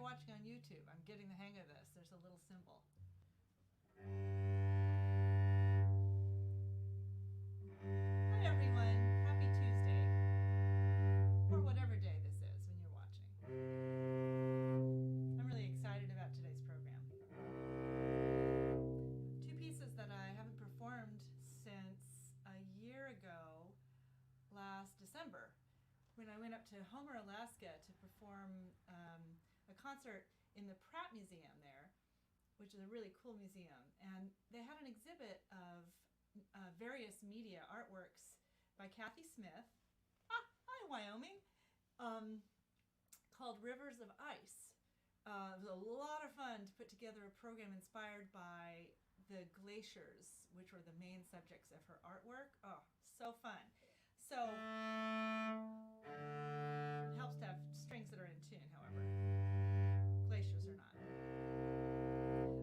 watching on YouTube, I'm getting the hang of this. There's a little symbol. Hi everyone, happy Tuesday, or whatever day this is when you're watching. I'm really excited about today's program. Two pieces that I haven't performed since a year ago, last December, when I went up to Homer, Alaska to perform a concert in the Pratt Museum there, which is a really cool museum. And they had an exhibit of various media artworks by Kathy Smith, hi Wyoming, called Rivers of Ice. It was a lot of fun to put together a program inspired by the glaciers, which were the main subjects of her artwork. Oh, so fun. So, it helps to have strings that are in tune, however. Glaciers are not.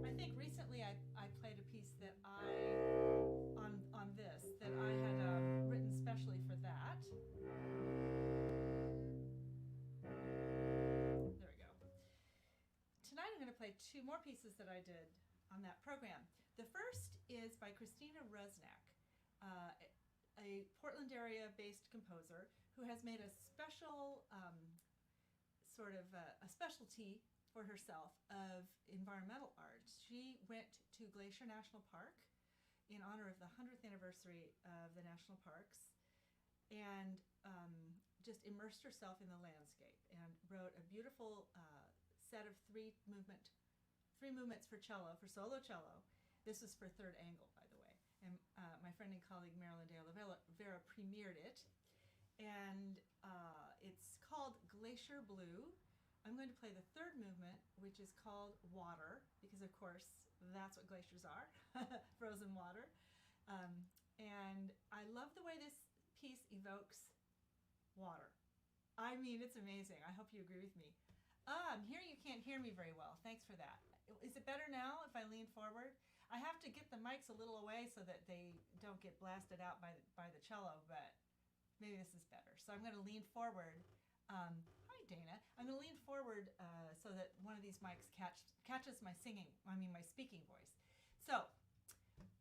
I think recently I played a piece that on this, that I had written specially for that. There we go. Tonight I'm going to play two more pieces that I did on that program. The first is by Christina Rusnak, a Portland area based composer who has made a special sort of a specialty for herself of environmental art. She went to Glacier National Park in honor of the 100th anniversary of the national parks and just immersed herself in the landscape and wrote a beautiful set of three movements for cello, for solo cello. This is for third angle, by the way. And my friend and colleague Marilyn de Oliveira premiered it. And it's called Glacier Blue. I'm going to play the third movement, which is called Water, because of course that's what glaciers are, frozen water. And I love the way this piece evokes water. I mean, it's amazing. I hope you agree with me. I'm hearing you can't hear me very well. Thanks for that. Is it better now if I lean forward? I have to get the mics a little away so that they don't get blasted out by the cello, but maybe this is better. So I'm going to lean forward. Hi, Dana. I'm going to lean forward so that one of these mics catches my speaking voice. So,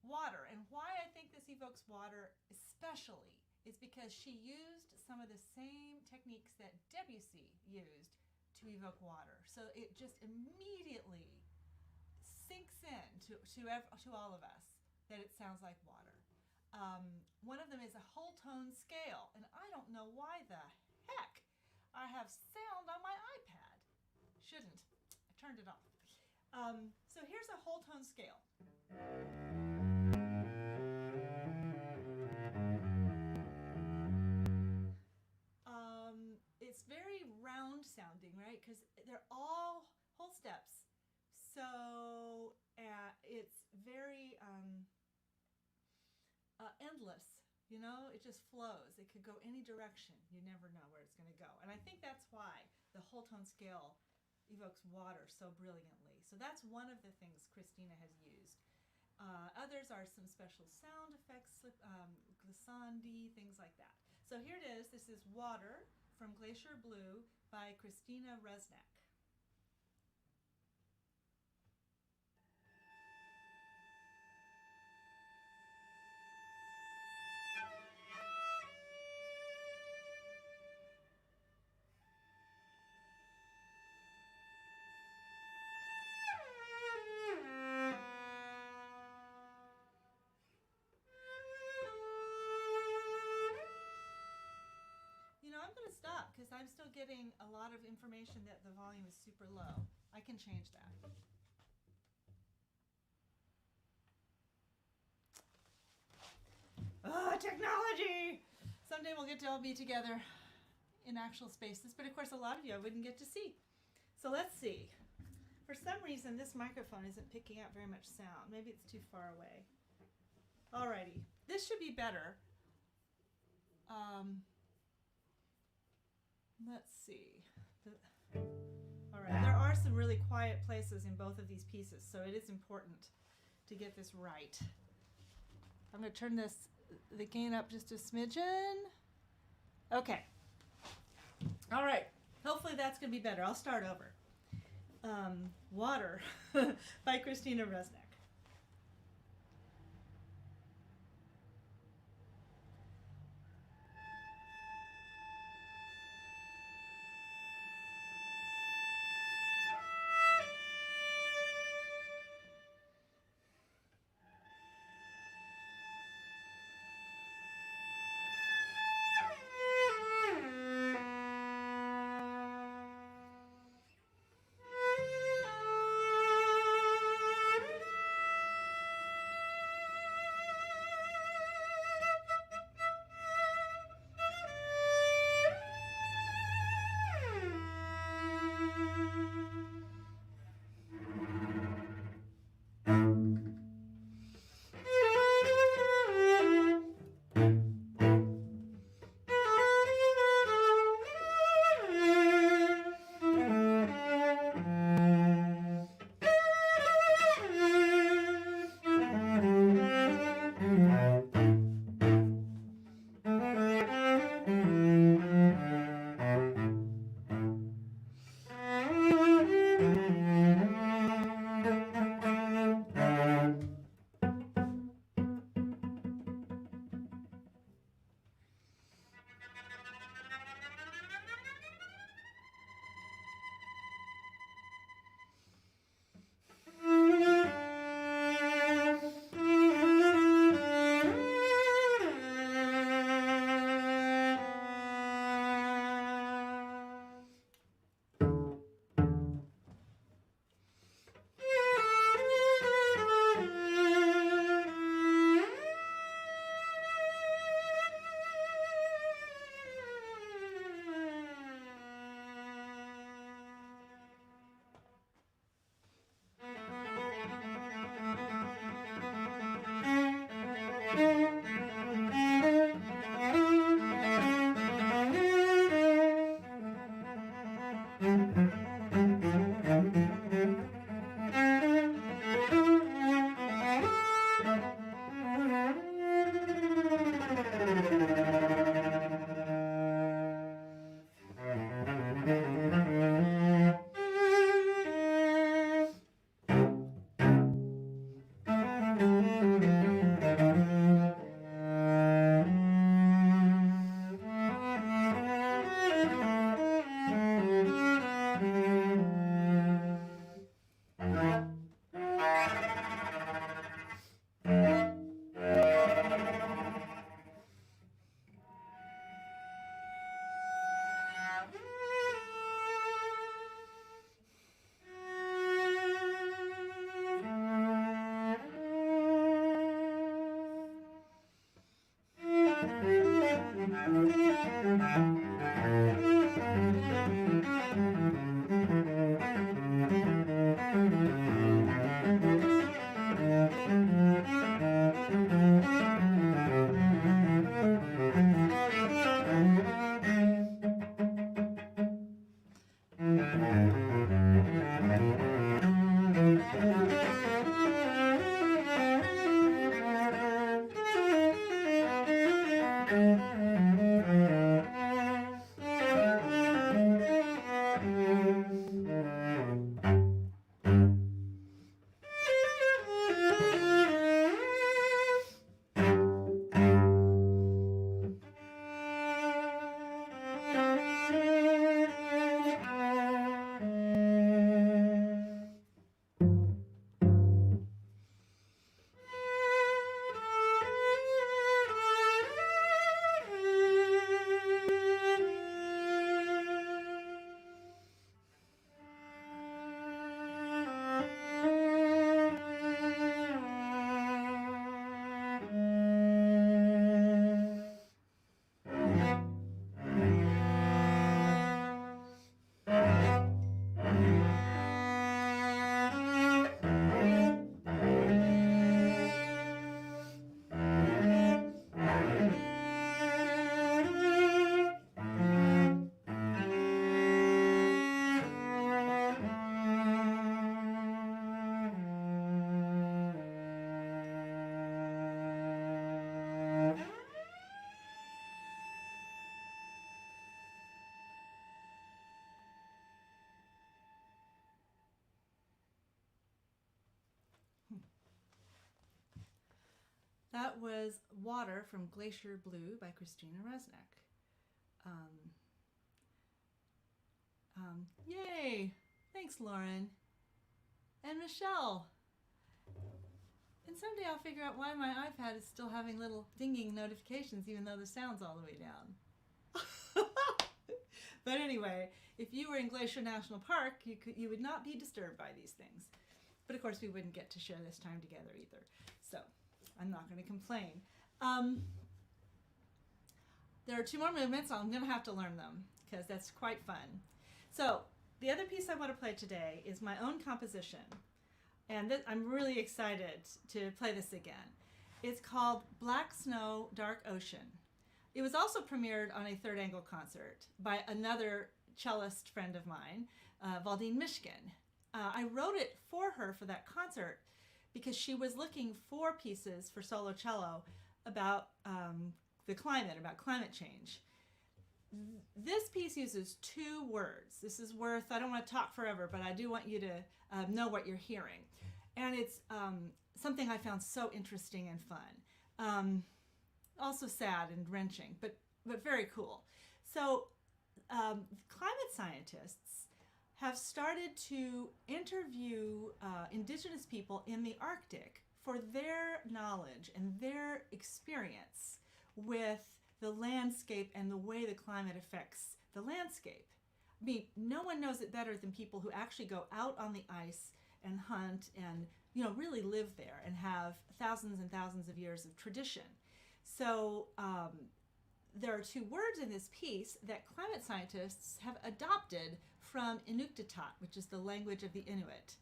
water. And why I think this evokes water especially is because she used some of the same techniques that Debussy used to evoke water. So it just immediately sinks in to all of us that it sounds like water. One of them is a whole tone scale, and I don't know why the heck I have sound on my iPad. Shouldn't. I turned it off. So here's a whole tone scale. It's very round sounding, right? Because they're all whole steps. So it's very endless, you know? It just flows. It could go any direction. You never know where it's going to go. And I think that's why the whole tone scale evokes water so brilliantly. So that's one of the things Christina has used. Others are some special sound effects, glissandi, things like that. So here it is. This is Water from Glacier Blue by Christina Resneck. Stop, because I'm still getting a lot of information that the volume is super low. I can change that. Technology! Someday we'll get to all be together in actual spaces, but of course a lot of you I wouldn't get to see. So let's see. For some reason this microphone isn't picking up very much sound. Maybe it's too far away. Alrighty, this should be better. Let's see. All right, there are some really quiet places in both of these pieces, so it is important to get this right. I'm going to turn the gain up just a smidgen. Okay. All right. Hopefully that's going to be better. I'll start over. Water by Christina Resneck. That was Water from Glacier Blue by Christina Resneck. Yay! Thanks, Lauren. And Michelle. And someday I'll figure out why my iPad is still having little dinging notifications even though the sound's all the way down. But anyway, if you were in Glacier National Park, you would not be disturbed by these things. But of course we wouldn't get to share this time together either. So I'm not going to complain. There are 2 more movements. I'm going to have to learn them because that's quite fun. So the other piece I want to play today is my own composition. And I'm really excited to play this again. It's called Black Snow, Dark Ocean. It was also premiered on a Third Angle concert by another cellist friend of mine, Valdine Mishkin. I wrote it for her for that concert because she was looking for pieces for solo cello about the climate, about climate change. This piece uses 2 words. This is worth, I don't want to talk forever, but I do want you to know what you're hearing. And it's something I found so interesting and fun. Also sad and wrenching, but very cool. So climate scientists have started to interview indigenous people in the Arctic for their knowledge and their experience with the landscape and the way the climate affects the landscape. I mean, no one knows it better than people who actually go out on the ice and hunt and, really live there and have thousands and thousands of years of tradition. So there are 2 words in this piece that climate scientists have adopted from Inuktitut, which is the language of the Inuit.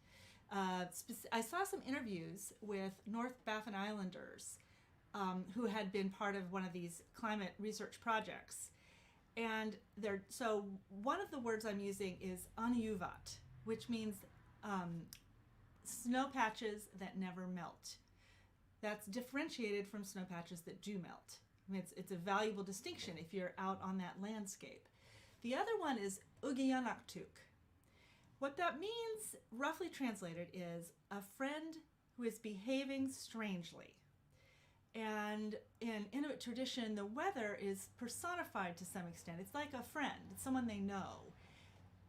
I saw some interviews with North Baffin Islanders who had been part of one of these climate research projects. And so one of the words I'm using is Anyuvat, which means snow patches that never melt. That's differentiated from snow patches that do melt. I mean, it's a valuable distinction if you're out on that landscape. The other one is Ugiyanaktuk. What that means, roughly translated, is a friend who is behaving strangely. And in Inuit tradition, the weather is personified to some extent. It's like a friend. It's someone they know.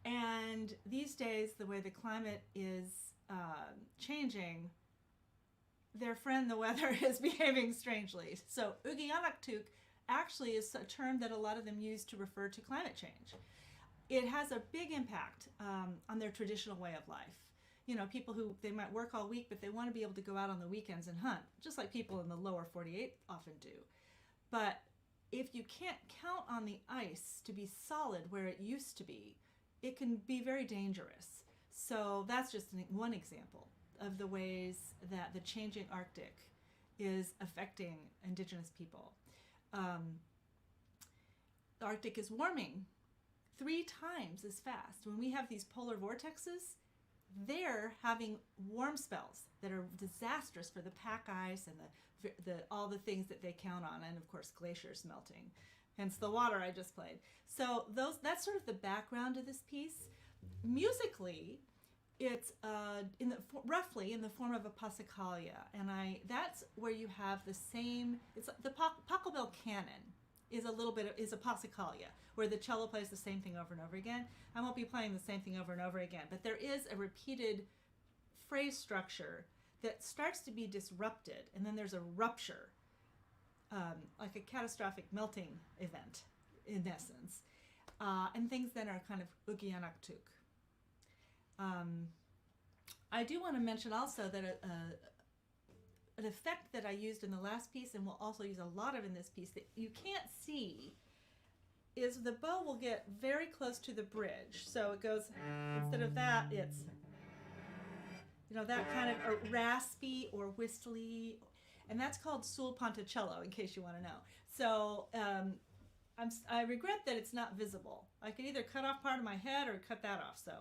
And these days, the way the climate is changing, their friend, the weather, is behaving strangely. So Ugiyanaktuk actually is a term that a lot of them use to refer to climate change. It has a big impact on their traditional way of life. People who, they might work all week, but they want to be able to go out on the weekends and hunt, just like people in the lower 48 often do. But if you can't count on the ice to be solid where it used to be, it can be very dangerous. So that's just one example of the ways that the changing Arctic is affecting indigenous people. The Arctic is warming 3 times as fast. When we have these polar vortexes, they're having warm spells that are disastrous for the pack ice and the all the things that they count on, and of course glaciers melting, hence the water I just played. So that's sort of the background of this piece. Musically, it's roughly in the form of a passacaglia, and that's where you have the same. It's the Pachelbel canon is a passacaglia, where the cello plays the same thing over and over again. I won't be playing the same thing over and over again, but there is a repeated phrase structure that starts to be disrupted, and then there's a rupture, like a catastrophic melting event, in essence. And things then are kind of Ugiyanaktuk. I do want to mention also that an effect that I used in the last piece, and will also use a lot of in this piece, that you can't see, is the bow will get very close to the bridge. So it goes, instead of that, it's, that kind of raspy or whistly, and that's called sul ponticello, in case you want to know. So I regret that it's not visible. I could either cut off part of my head or cut that off. So,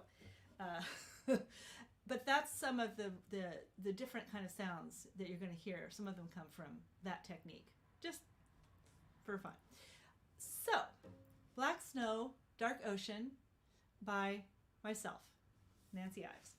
but that's some of the different kind of sounds that you're going to hear. Some of them come from that technique, just for fun. So, Black Snow, Dark Ocean by myself, Nancy Ives.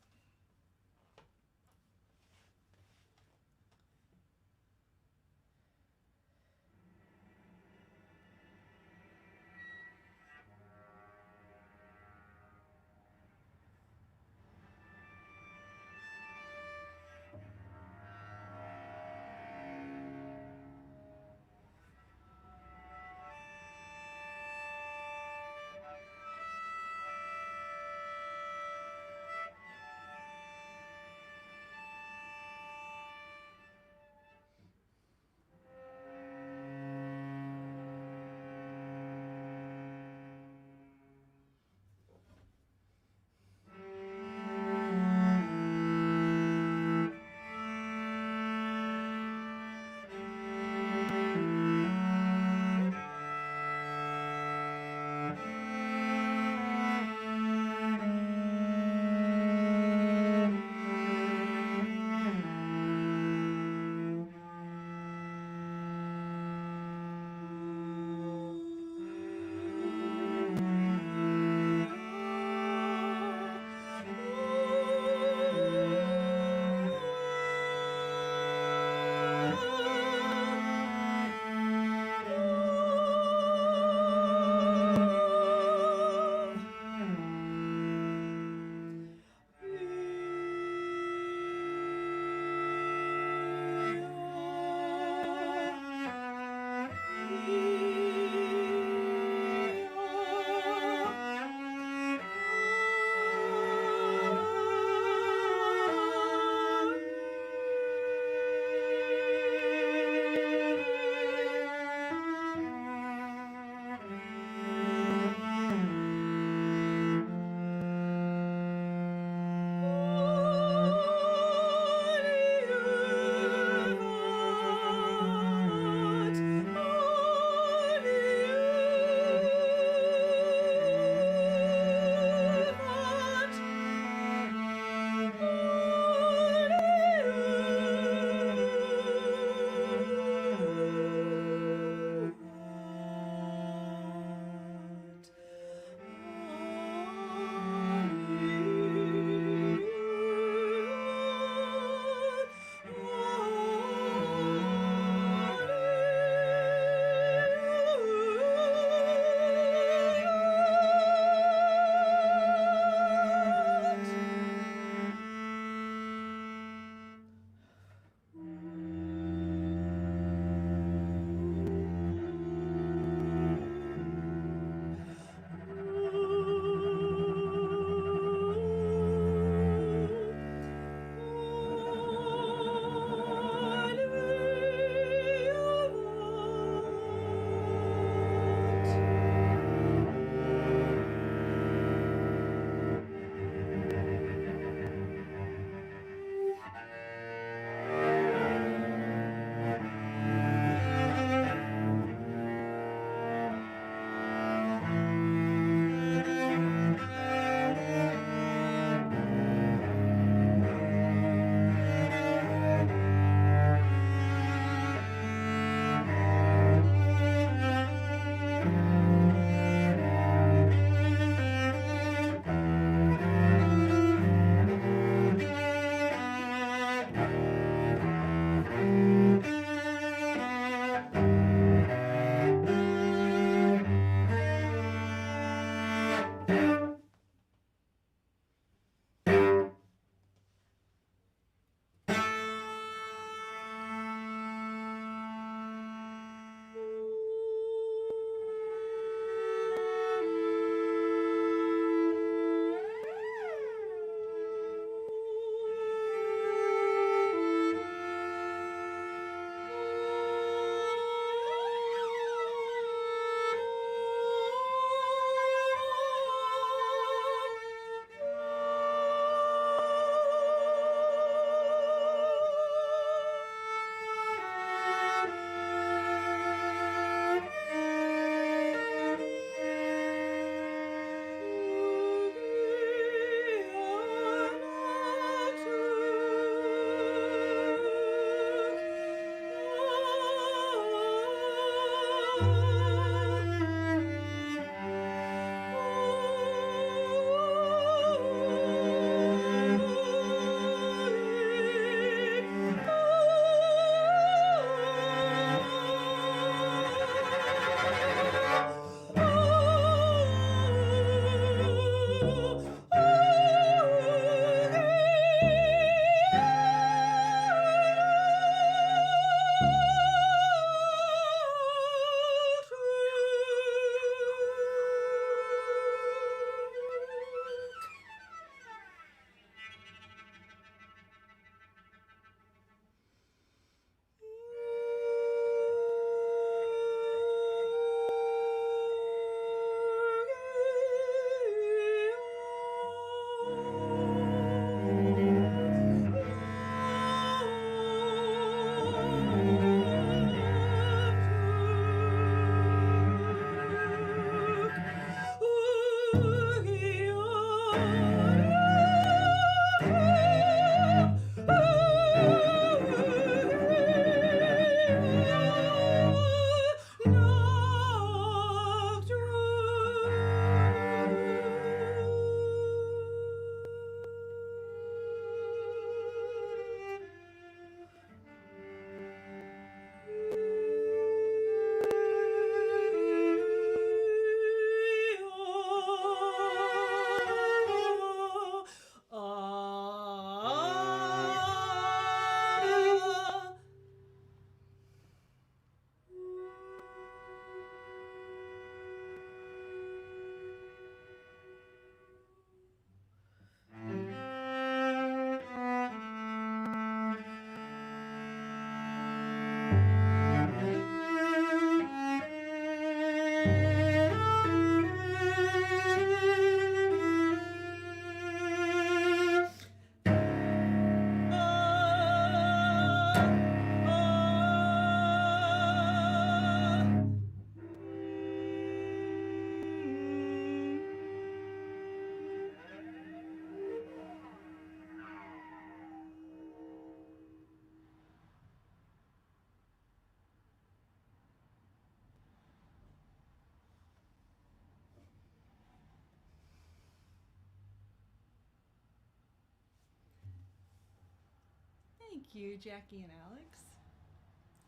Thank you, Jackie and Alex.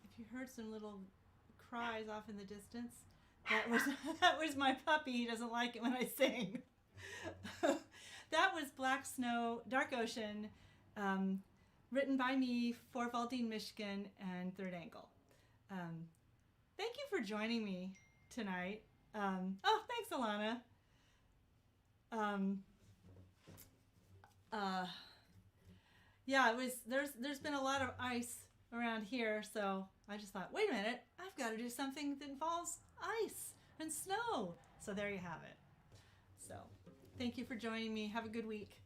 If you heard some little cries off in the distance, that was my puppy. He doesn't like it when I sing. That was Black Snow, Dark Ocean, written by me for Valdine, Michigan, and Third Angle. Thank you for joining me tonight. Oh, thanks, Alana. Yeah, there's been a lot of ice around here, so I just thought, wait a minute, I've got to do something that involves ice and snow. So there you have it. So thank you for joining me. Have a good week.